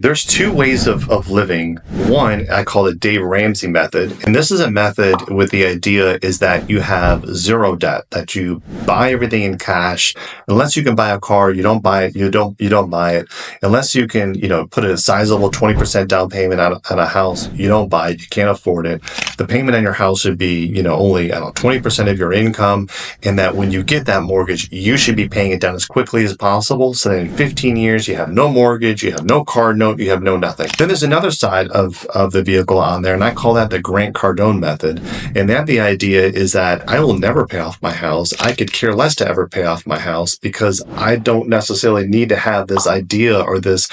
There's two ways of living. One, I call it Dave Ramsey method. And this is a method with the idea is that you have zero debt, that you buy everything in cash. Unless you can buy a car, you don't buy it, you don't buy it. Unless you can, put a sizable 20% down payment on a house, you don't buy it, you can't afford it. The payment on your house should be, only, 20% of your income. And that when you get that mortgage, you should be paying it down as quickly as possible. So that in 15 years, you have no mortgage, you have no car note, you have no nothing. Then there's another side of the vehicle on there, and I call that the Grant Cardone method. And that the idea is that I will never pay off my house. I could care less to ever pay off my house because I don't necessarily need to have this idea or this,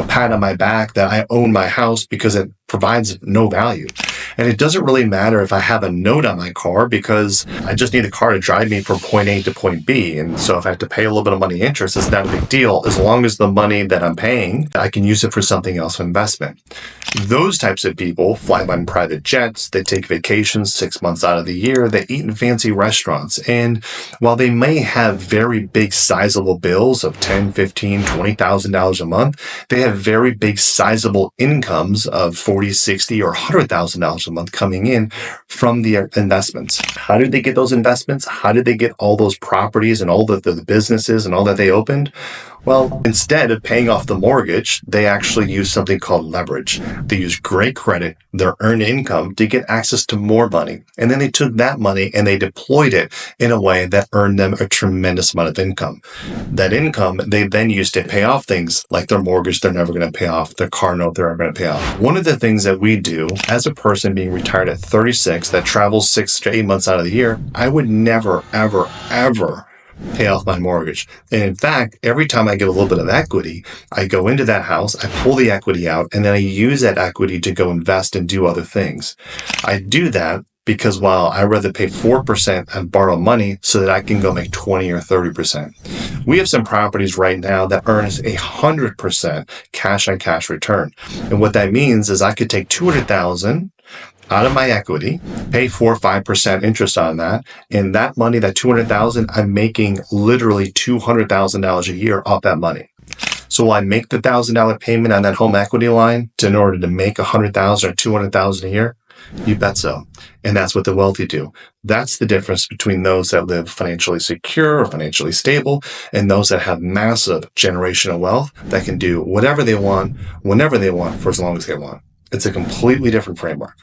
pat on my back that I own my house because it provides no value. And it doesn't really matter if I have a note on my car because I just need a car to drive me from point A to point B. And so if I have to pay a little bit of money interest, it's not a big deal. As long as the money that I'm paying, I can use it for something else, investment. Those types of people fly on private jets. They take vacations 6 months out of the year. They eat in fancy restaurants. And while they may have very big sizable bills of $10,000, $15,000, $20,000 a month, they have very big sizable incomes of $40,000, $60,000, or $100,000 a month coming in from the investments. How did they get those investments? How did they get all those properties and all the businesses and all that they opened? Well, instead of paying off the mortgage, they actually use something called leverage. They use great credit, their earned income to get access to more money. And then they took that money and they deployed it in a way that earned them a tremendous amount of income. That income, they then used to pay off things like their mortgage they're never going to pay off, their car note they're never going to pay off. One of the things that we do as a person being retired at 36 that travels 6 to 8 months out of the year, I would never, ever, ever pay off my mortgage. And in fact, every time I get a little bit of equity, I go into that house, I pull the equity out, and then I use that equity to go invest and do other things. I do that because while I'd rather pay 4% and borrow money so that I can go make 20 or 30%. We have some properties right now that earn us 100% cash on cash return. And what that means is I could take $200,000 out of my equity, pay 4 or 5% interest on that. And that money, that $200,000, I'm making literally $200,000 a year off that money. So will I make the $1,000 payment on that home equity line in order to make $100,000 or $200,000 a year? You bet so. And that's what the wealthy do. That's the difference between those that live financially secure or financially stable and those that have massive generational wealth that can do whatever they want, whenever they want, for as long as they want. It's a completely different framework.